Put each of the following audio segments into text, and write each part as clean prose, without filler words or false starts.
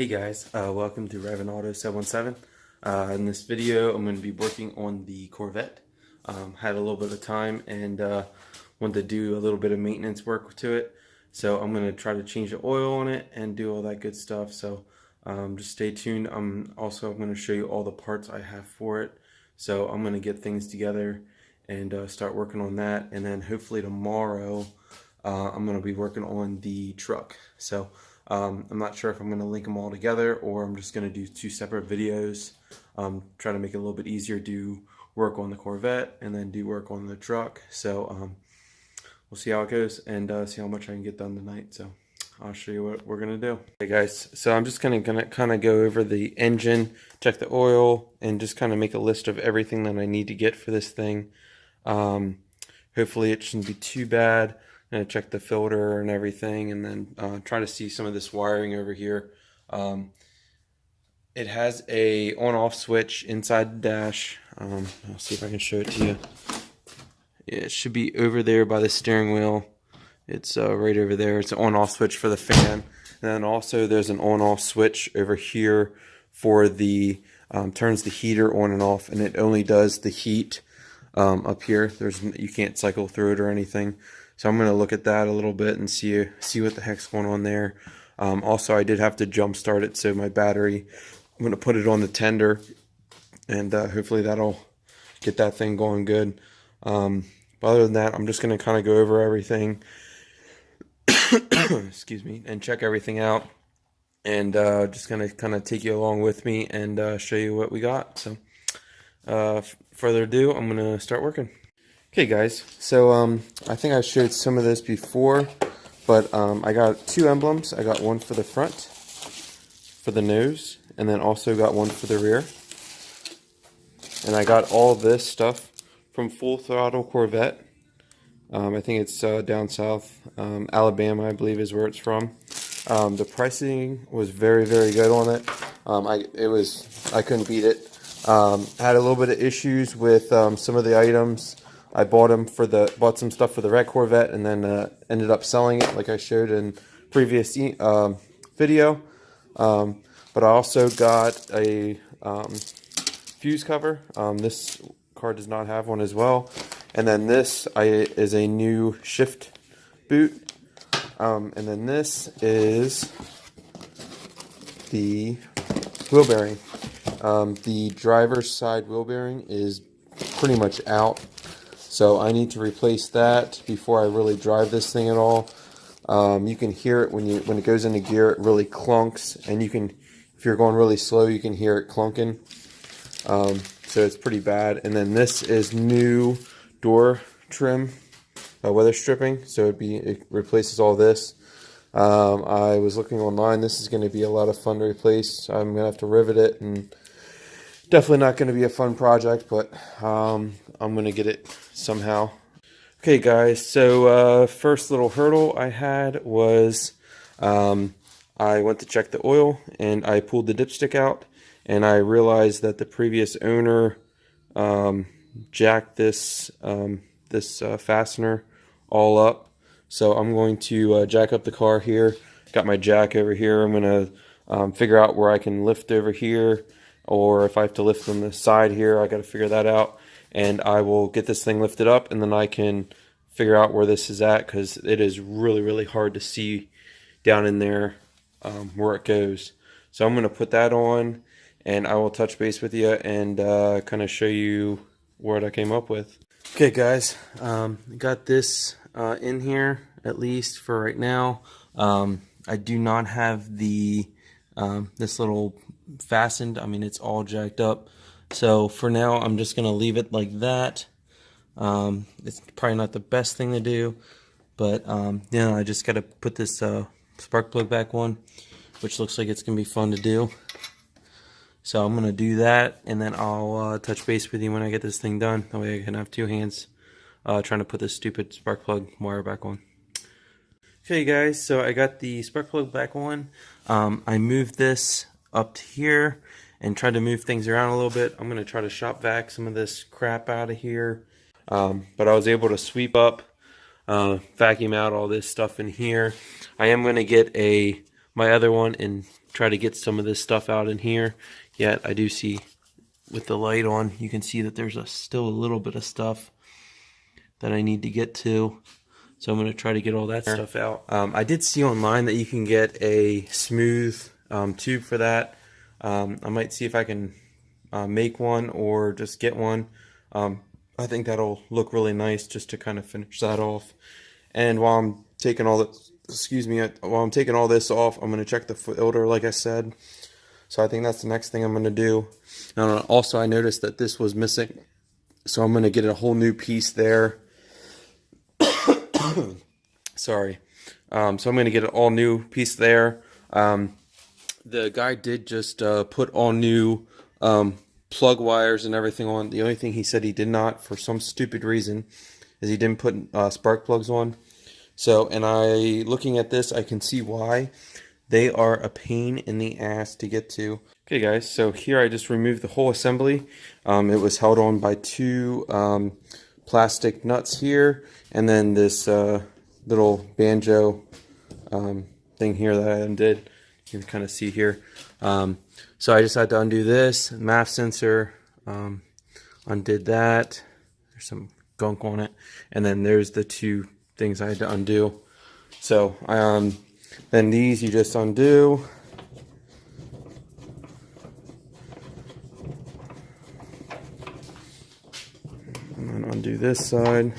Hey guys, welcome to Raven Auto 717. In this video, I'm going to be working on the Corvette. Had a little bit of time and wanted to do a little bit of maintenance work to it. So I'm going to try to change the oil on it and do all that good stuff. So just stay tuned. I'm going to show you all the parts I have for it. So I'm going to get things together and start working on that. And then hopefully tomorrow I'm going to be working on the truck. So I'm not sure if I'm going to link them all together or I'm just going to do two separate videos. Try to make it a little bit easier to work on the Corvette and then do work on the truck. So we'll see how it goes and see how much I can get done tonight. So I'll show you what we're going to do. Okay guys, so I'm just gonna kind of go over the engine, check the oil, and just kind of make a list of everything that I need to get for this thing. Hopefully it shouldn't be too bad. I'm going to check the filter and everything, and then try to see some of this wiring over here. It has a on-off switch inside the dash. I'll see if I can show it to you. It should be over there by the steering wheel. It's right over there. It's an on-off switch for the fan. And then also there's an on-off switch over here for the turns the heater on and off, and it only does the heat up here. You can't cycle through it or anything. So I'm going to look at that a little bit and see what the heck's going on there. Also, I did have to jump start it, so my battery, I'm going to put it on the tender, and hopefully that'll get that thing going good. But other than that, I'm just going to kind of go over everything, excuse me, and check everything out, and just going to kind of take you along with me and show you what we got. So further ado, I'm going to start working. Okay guys, so I think I showed some of this before, but I got two emblems. I got one for the front, for the nose, and then also got one for the rear. And I got all this stuff from Full Throttle Corvette. I think it's down south, Alabama I believe is where it's from. The pricing was very, very good on it. I couldn't beat it. Had a little bit of issues with some of the items. I bought some stuff for the red Corvette, and then ended up selling it like I showed in previous video. But I also got a fuse cover. This car does not have one as well. And then this is a new shift boot. And then this is the wheel bearing. The driver's side wheel bearing is pretty much out. So I need to replace that before I really drive this thing at all. You can hear it when it goes into gear. It really clunks, and if you're going really slow, you can hear it clunking. So it's pretty bad. And then this is new door trim, weather stripping. So it replaces all this. I was looking online. This is going to be a lot of fun to replace. I'm going to have to rivet it, and definitely not going to be a fun project, but I'm going to get it somehow. Okay guys, so first little hurdle I had was I went to check the oil, and I pulled the dipstick out, and I realized that the previous owner jacked this fastener all up. So I'm going to jack up the car here. Got my jack over here. I'm going to figure out where I can lift over here, or if I have to lift on the side here, I got to figure that out. And I will get this thing lifted up, and then I can figure out where this is at, because it is really, really hard to see down in there where it goes. So I'm going to put that on, and I will touch base with you and kind of show you what I came up with. Okay guys, got this in here, at least for right now. I do not have the this little fastened. I mean, it's all jacked up. So for now, I'm just going to leave it like that. It's probably not the best thing to do, but I just got to put this spark plug back on, which looks like it's going to be fun to do. So I'm going to do that, and then I'll touch base with you when I get this thing done. That way I can have two hands trying to put this stupid spark plug wire back on. Okay guys, so I got the spark plug back on. I moved this up to here and tried to move things around a little bit. I'm going to try to shop vac some of this crap out of here. But I was able to sweep up, vacuum out all this stuff in here. I am going to get my other one and try to get some of this stuff out in here. Yet I do see with the light on, you can see that there's still a little bit of stuff that I need to get to. So I'm going to try to get all that stuff out. I did see online that you can get a smooth tube for that. I might see if I can make one or just get one. I think that'll look really nice just to kind of finish that off. And while I'm taking all this, while I'm taking all this off, I'm going to check the filter like I said. So I think that's the next thing I'm going to do. Also, I noticed that this was missing, so I'm going to get a whole new piece there. Sorry. So I'm going to get an all new piece there. The guy did just put all new plug wires and everything on. The only thing he said he did not, for some stupid reason, is he didn't put spark plugs on. So, and looking at this, I can see why. They are a pain in the ass to get to. Okay guys, so here I just removed the whole assembly. It was held on by two plastic nuts here, and then this little banjo thing here that I undid. You can kind of see here. So I just had to undo this MAF sensor, undid that. There's some gunk on it, and then there's the two things I had to undo. So then these you just undo. And then undo this side.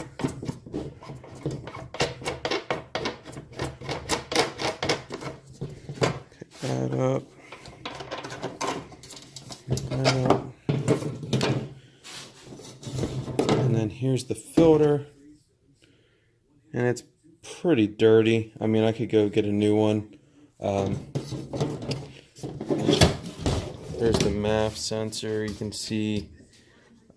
Pick that up. Pick that up. And then here's the filter. And it's pretty dirty. I mean, I could go get a new one. There's the MAF sensor. You can see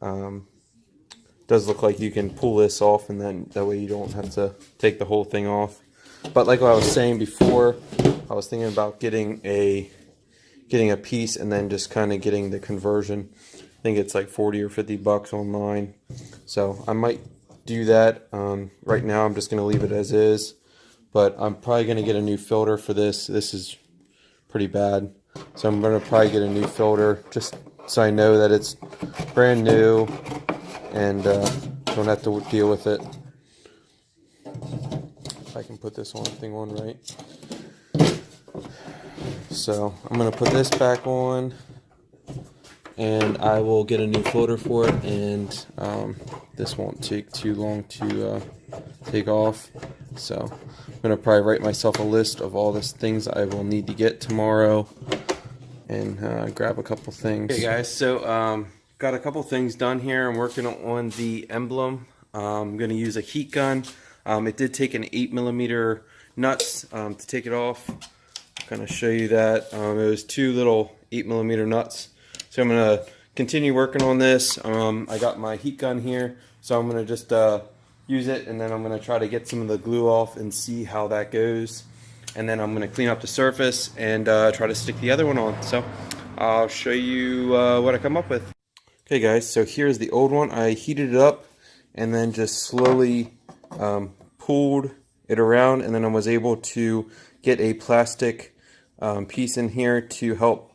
does look like you can pull this off, and then that way you don't have to take the whole thing off. But like what I was saying before, I was thinking about getting a piece and then just kind of getting the conversion. I think it's like 40 or 50 bucks online. So I might do that. Right now I'm just going to leave it as is, but I'm probably going to get a new filter for this. This is pretty bad, so I'm going to probably get a new filter just so I know that it's brand new and don't have to deal with it. If I can put this thing on right. So I'm going to put this back on, and I will get a new filter for it, and this won't take too long to take off. So I'm going to probably write myself a list of all the things I will need to get tomorrow and grab a couple things. Okay guys, so got a couple things done here. I'm working on the emblem. I'm going to use a heat gun. It did take an 8mm nuts to take it off. I'll kind of show you that. It was two little 8mm nuts. So I'm going to continue working on this. I got my heat gun here, so I'm going to just use it, and then I'm going to try to get some of the glue off and see how that goes. And then I'm going to clean up the surface and try to stick the other one on. So I'll show you what I come up with. Okay guys, so here's the old one. I heated it up and then just slowly pulled it around, and then I was able to get a plastic piece in here to help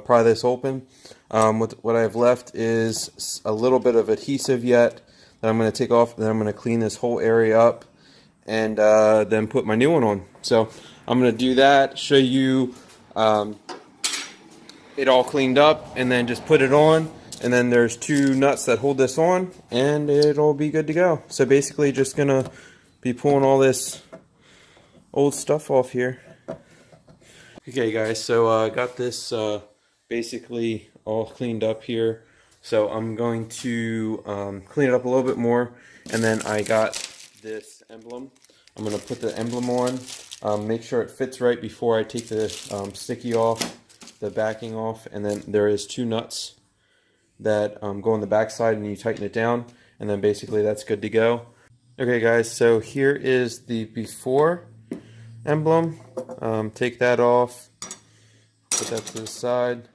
pry this open. What I have left is a little bit of adhesive yet that I'm going to take off, and then I'm going to clean this whole area up and then put my new one on. So I'm going to do that, show you it all cleaned up, and then just put it on. And then there's two nuts that hold this on, and it'll be good to go. So basically just going to be pulling all this old stuff off here. Okay guys, so I got this basically all cleaned up here. So I'm going to clean it up a little bit more, and then I got this emblem. I'm going to put the emblem on, make sure it fits right before I take the sticky off, the backing off, and then there is two nuts that go on the back side, and you tighten it down, and then basically that's good to go. Okay guys, so here is the before emblem. Take that off, put that to the side,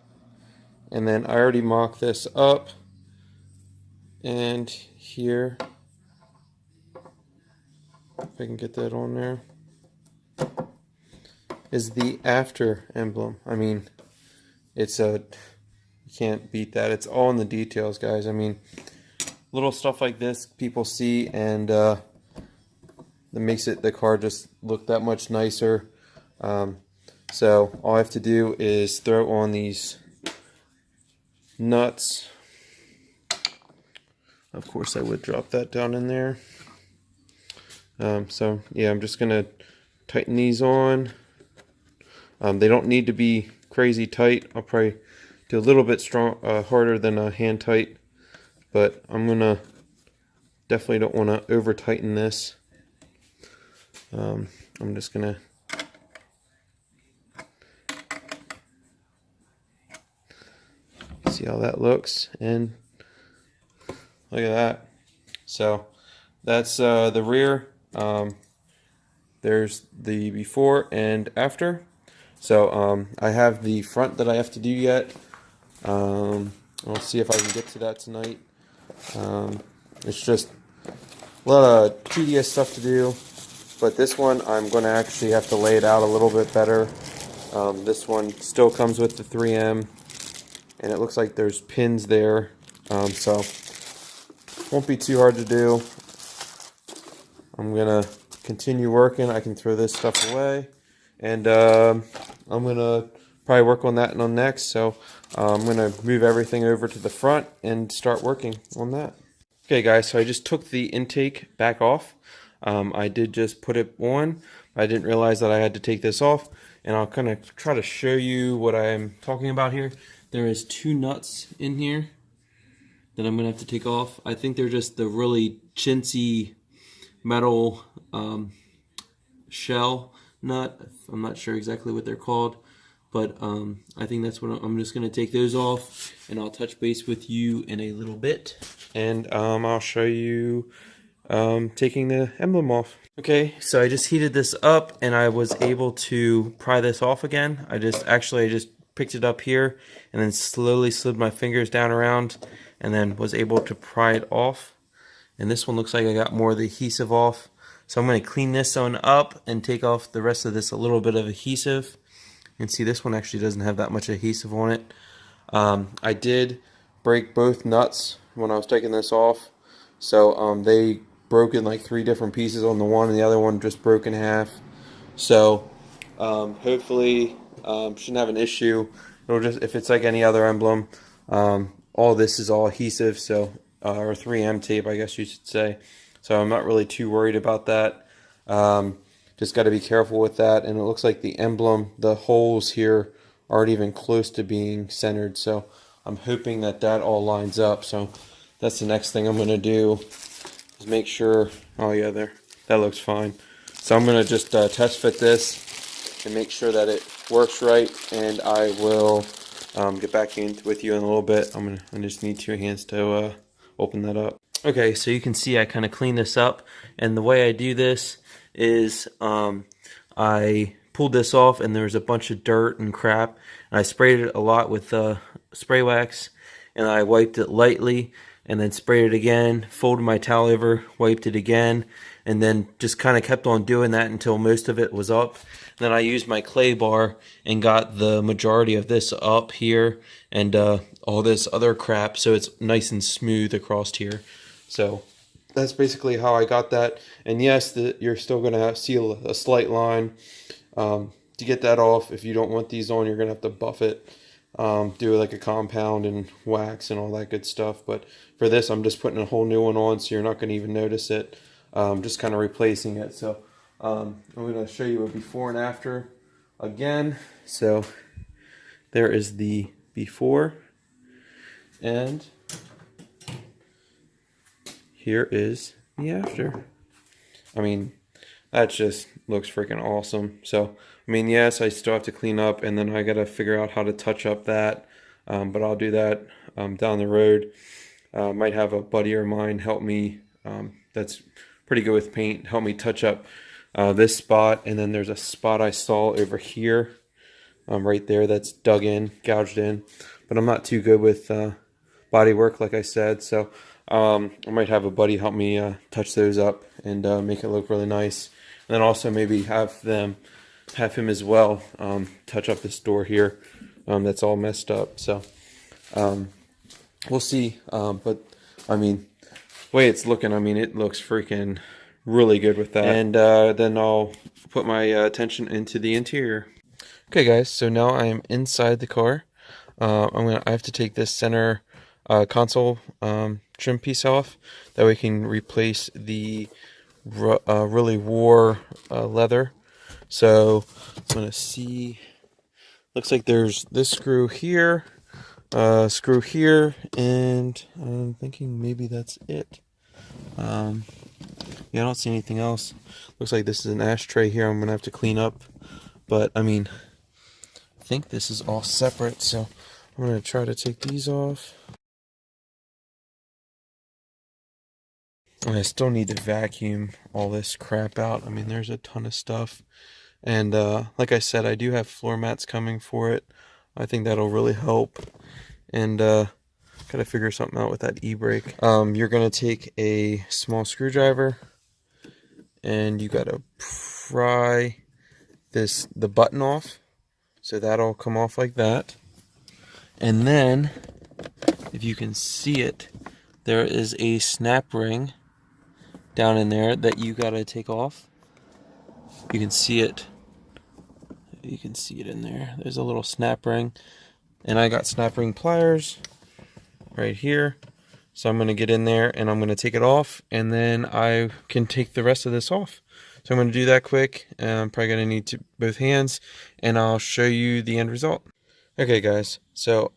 and then I already mocked this up, and here, if I can get that on there, is the after emblem. I mean, it's a, you can't beat that. It's all in the details, guys. I mean, little stuff like this people see, and that makes the car just look that much nicer. So all I have to do is throw on these nuts. Of course, I would drop that down in there. So yeah, I'm just gonna tighten these on. They don't need to be crazy tight. I'll probably do a little bit harder than a hand tight, but I'm gonna definitely don't want to over tighten this. I'm just gonna see how that looks, and look at that. So that's the rear. There's the before and after. So I have the front that I have to do yet. I'll see if I can get to that tonight. It's just a lot of tedious stuff to do, but this one I'm going to actually have to lay it out a little bit better. This one still comes with the 3M, and it looks like there's pins there, so won't be too hard to do. I'm gonna continue working. I can throw this stuff away, and I'm gonna probably work on that on next. So I'm gonna move everything over to the front and start working on that. Okay, guys, so I just took the intake back off. I did just put it on. I didn't realize that I had to take this off, and I'll kind of try to show you what I'm talking about here. There is 2 nuts in here that I'm gonna have to take off. I think they're just the really chintzy metal shell nut. I'm not sure exactly what they're called, but I think that's what I'm just going to take those off, and I'll touch base with you in a little bit, and I'll show you taking the emblem off. Okay, so I just heated this up, and I was able to pry this off again. I just picked it up here and then slowly slid my fingers down around, and then was able to pry it off. And this one looks like I got more of the adhesive off. So I'm going to clean this one up and take off the rest of this a little bit of adhesive. And see, this one actually doesn't have that much adhesive on it. I did break both nuts when I was taking this off. So they broke in like 3 different pieces on the one, and the other one just broke in half. So hopefully shouldn't have an issue. It'll just, if it's like any other emblem, all this is all adhesive, so or 3M tape, I guess you should say. So I'm not really too worried about that. Just got to be careful with that. And it looks like the emblem, the holes here aren't even close to being centered. So I'm hoping that that all lines up. So that's the next thing I'm going to do, is make sure. Oh yeah, there. That looks fine. So I'm going to just test fit this and make sure that it works right. And I will get back in with you in a little bit. I just need 2 hands to open that up. Okay, so you can see I kind of clean this up, and the way I do this is I pulled this off, and there was a bunch of dirt and crap, and I sprayed it a lot with spray wax, and I wiped it lightly, and then sprayed it again, folded my towel over, wiped it again, and then just kind of kept on doing that until most of it was up. Then I used my clay bar and got the majority of this up here, and all this other crap, so it's nice and smooth across here. So that's basically how I got that. And yes, you're still going to see a slight line. To get that off, if you don't want these on, you're going to have to buff it, do like a compound and wax and all that good stuff. But for this, I'm just putting a whole new one on, so you're not going to even notice it. Just kind of replacing it. So I'm going to show you a before and after again. So there is the before, and here is the after. I mean, that just looks freaking awesome. So, I mean, yes, I still have to clean up, and then I got to figure out how to touch up that. But I'll do that down the road. Might have a buddy of mine help me that's pretty good with paint, help me touch up this spot. And then there's a spot I saw over here, right there, that's dug in, gouged in. But I'm not too good with body work, like I said. So I might have a buddy help me touch those up and make it look really nice. And then also maybe have them have him as well touch up this door here. That's all messed up. So we'll see. But I mean, the way it's looking, I mean, it looks freaking really good with that. And then I'll put my attention into the interior. Okay, guys. So now I am inside the car. I have to take this center console trim piece off. That way we can replace the really wore leather. So I'm gonna see. Looks like there's this screw here, and I'm thinking maybe that's it. Yeah, I don't see anything else. Looks like this is an ashtray here. I'm gonna have to clean up, but I mean, I think this is all separate. So I'm gonna try to take these off. And I still need to vacuum all this crap out. I mean, there's a ton of stuff. And like I said, I do have floor mats coming for it. I think that'll really help. And gotta figure something out with that e-brake. You're gonna take a small screwdriver and you gotta pry the button off. So that'll come off like that. And then, if you can see it, there is a snap ring down in there that you gotta take off. You can see it. You can see it in there. There's a little snap ring, and I got snap ring pliers right here. So I'm gonna get in there and I'm gonna take it off, and then I can take the rest of this off. So I'm gonna do that quick. I'm probably gonna need both hands, and I'll show you the end result. Okay, guys. So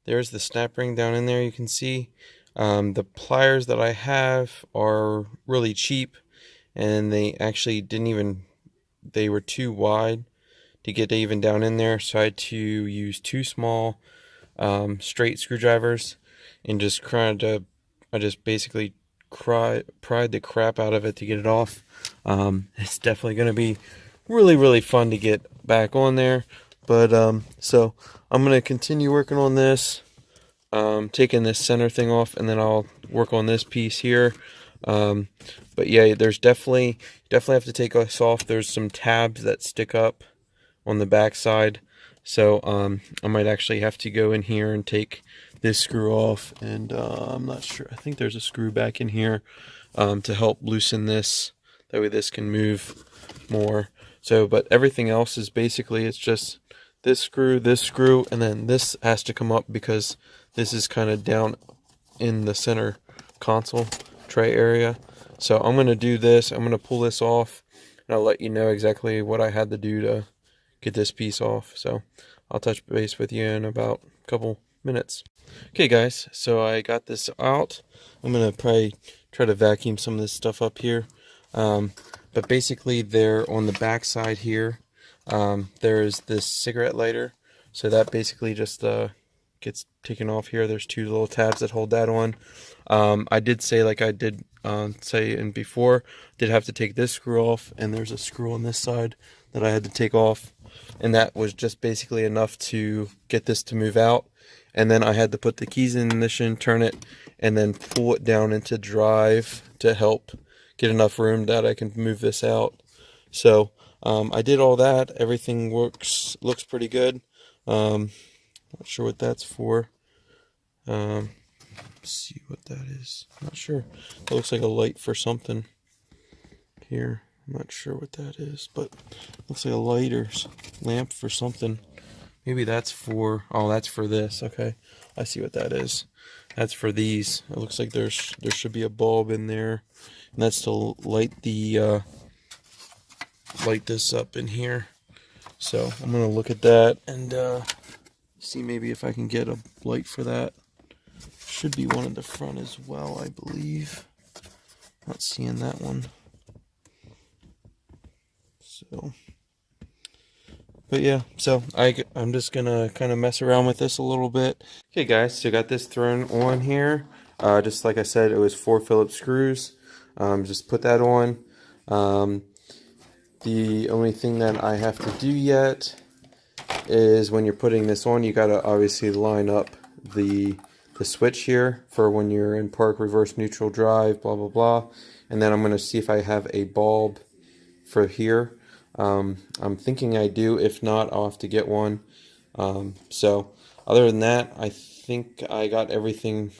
there's the snap ring down in there. You can see the pliers that I have are really cheap, and they actually they were too wide to get even down in there, so I had to use two small straight screwdrivers and I just basically pried the crap out of it to get it off. It's definitely going to be really fun to get back on there, but so I'm going to continue working on this, taking this center thing off, and then I'll work on this piece here. But yeah, there's definitely have to take this off. There's some tabs that stick up on the back side, so I might actually have to go in here and take this screw off, and I'm not sure. I think there's a screw back in here to help loosen this. That way this can move more. So, but everything else is basically, it's just this screw, and then this has to come up because this is kind of down in the center console tray area. So I'm going to do this. I'm going to pull this off, and I'll let you know exactly what I had to do to get this piece off. So I'll touch base with you in about a couple minutes. Okay, guys, so I got this out. I'm going to probably try to vacuum some of this stuff up here. But basically, there on the back side here, there's this cigarette lighter. So that basically just gets taken off here. There's two little tabs that hold that on. I did say, like I did say in before, did have to take this screw off, and there's a screw on this side that I had to take off, and that was just basically enough to get this to move out. And then I had to put the keys in ignition, turn it, and then pull it down into drive to help get enough room that I can move this out. So I did all that. Everything looks pretty good. Not sure what that's for. Let's see what that is. Not sure. It looks like a light for something here. I'm not sure what that is, but it looks like a light or lamp for something. Maybe that's for, oh, that's for this. Okay, I see what that is. That's for these. It looks like there should be a bulb in there, and that's to light the light this up in here. So I'm gonna look at that and see maybe if I can get a light for that. Should be one in the front as well, I believe. Not seeing that one. So, but yeah, so I'm just gonna kind of mess around with this a little bit. Okay, guys, so got this thrown on here. Just like I said, it was 4 Phillips screws. Just put that on. The only thing that I have to do yet is when you're putting this on, you gotta obviously line up the switch here for when you're in park, reverse, neutral, drive, blah blah blah. And then I'm gonna see if I have a bulb for here. I'm thinking I do. If not, I'll have to get one. So other than that, I think I got everything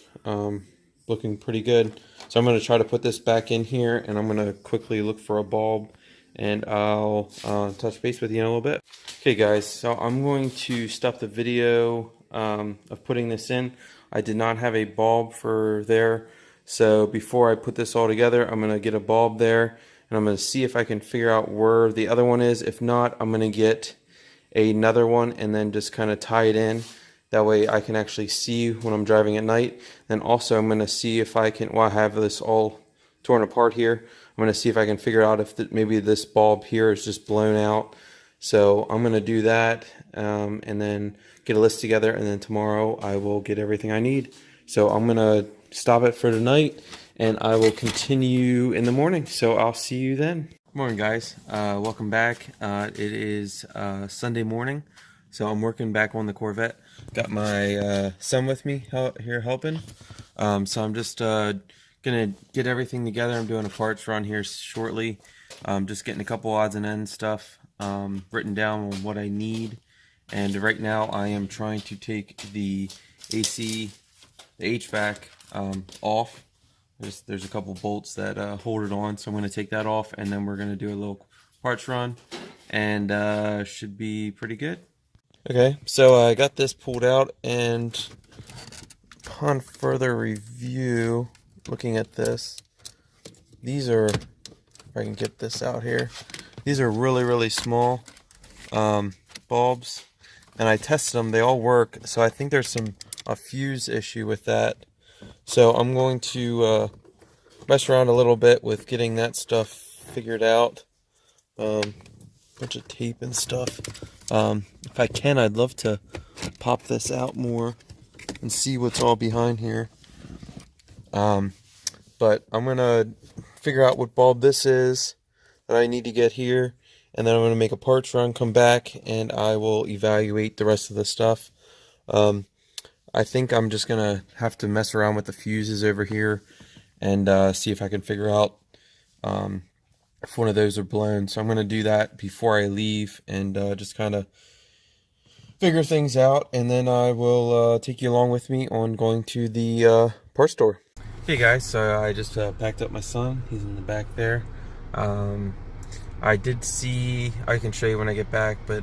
looking pretty good. So I'm going to try to put this back in here, and I'm going to quickly look for a bulb, and I'll touch base with you in a little bit. Okay guys, so I'm going to stop the video of putting this in. I did not have a bulb for there, so before I put this all together, I'm going to get a bulb there, and I'm going to see if I can figure out where the other one is. If not, I'm going to get another one and then just kind of tie it in. That way I can actually see when I'm driving at night. Then also I'm going to see if I can, while I have this all torn apart here, I'm going to see if I can figure out if maybe this bulb here is just blown out. So I'm going to do that and then get a list together, and then tomorrow I will get everything I need. So I'm going to stop it for tonight, and I will continue in the morning. So I'll see you then. Good morning, guys. Welcome back. It is Sunday morning, so I'm working back on the Corvette. Got my son with me here helping. So I'm just gonna get everything together. I'm doing a parts run here shortly. Just getting a couple odds and ends stuff written down on what I need. And right now I am trying to take the AC, the HVAC off. There's a couple bolts that hold it on, so I'm going to take that off, and then we're going to do a little parts run, and should be pretty good. Okay, so I got this pulled out, and upon further review, looking at this, these are, if I can get this out here, these are really small bulbs, and I tested them, they all work, so I think there's a fuse issue with that. So I'm going to mess around a little bit with getting that stuff figured out. Bunch of tape and stuff. If I can, I'd love to pop this out more and see what's all behind here. But I'm going to figure out what bulb this is that I need to get here. And then I'm going to make a parts run, come back, and I will evaluate the rest of the stuff. I think I'm just going to have to mess around with the fuses over here and see if I can figure out if one of those are blown. So I'm going to do that before I leave and just kind of figure things out. And then I will take you along with me on going to the parts store. Hey guys, so I just packed up my son. He's in the back there. I did see, I can show you when I get back, but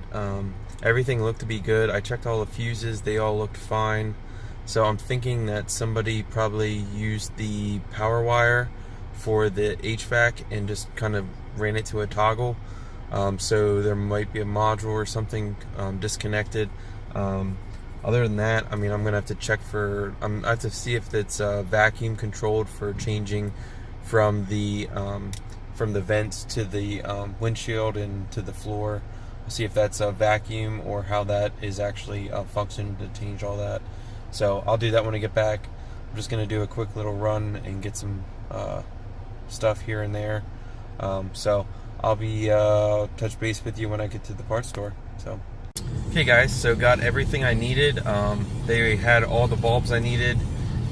everything looked to be good. I checked all the fuses, they all looked fine. So I'm thinking that somebody probably used the power wire for the HVAC and just kind of ran it to a toggle. So there might be a module or something disconnected. Other than that, I mean, I'm gonna have to check for, I have to see if it's vacuum controlled for changing from the vents to the windshield and to the floor. See if that's a vacuum or how that is actually functioning to change all that. So I'll do that when I get back. I'm just going to do a quick little run and get some stuff here and there. So I'll be touch base with you when I get to the parts store. So, okay guys, so got everything I needed. They had all the bulbs I needed,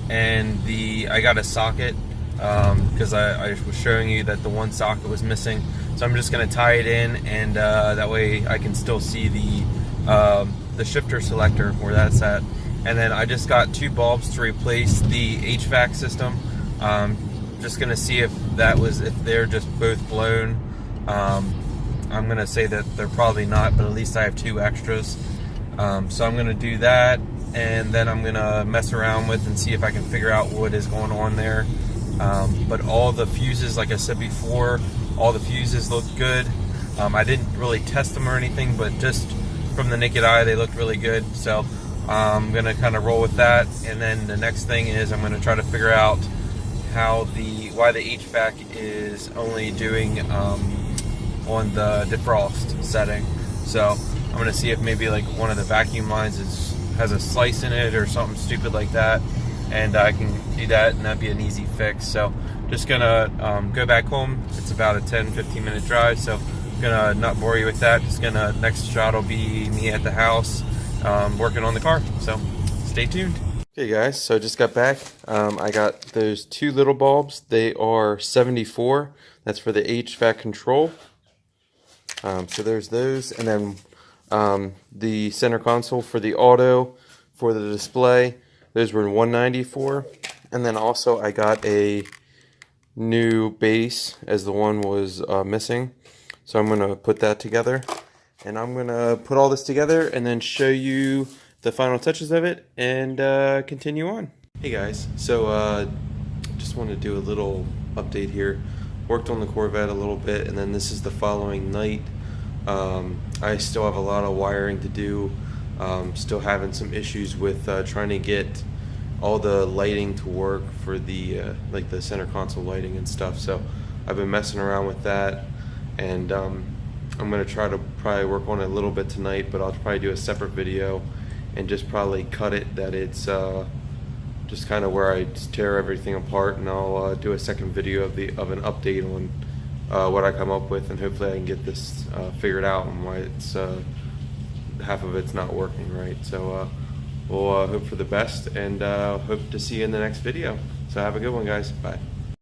and I got a socket because I was showing you that the one socket was missing. So I'm just going to tie it in, and that way I can still see the shifter selector where that's at. And then I just got 2 bulbs to replace the HVAC system. Just going to see if they're just both blown. I'm going to say that they're probably not, but at least I have 2 extras. So I'm going to do that, and then I'm going to mess around with and see if I can figure out what is going on there. But all the fuses, like I said before, all the fuses look good. I didn't really test them or anything, but just from the naked eye, they look really good. So I'm going to kind of roll with that. And then the next thing is I'm going to try to figure out why the HVAC is only doing on the defrost setting. So I'm going to see if maybe like one of the vacuum lines has a slice in it or something stupid like that. And I can do that, and that'd be an easy fix. So just gonna go back home. It's about a 10-15 minute drive, so I'm gonna not bore you with that. Just gonna, next shot will be me at the house working on the car, so stay tuned. Okay guys, so I just got back. I got those 2 little bulbs. They are 74. That's for the HVAC control. So there's those, and then the center console for the auto, for the display, those were $194. And then also I got a new base, as the one was missing. So I'm going to put that together, and I'm going to put all this together and then show you the final touches of it and continue on. Hey guys, so just want to do a little update here. Worked on the Corvette a little bit, and then this is the following night. I still have a lot of wiring to do. Still having some issues with trying to get all the lighting to work for the like the center console lighting and stuff. So I've been messing around with that, and I'm gonna try to probably work on it a little bit tonight, but I'll probably do a separate video and just probably cut it that it's just kind of where I tear everything apart, and I'll do a second video of an update on what I come up with, and hopefully I can get this figured out and why it's half of it's not working right. So we'll hope for the best, and hope to see you in the next video. So have a good one, guys. Bye.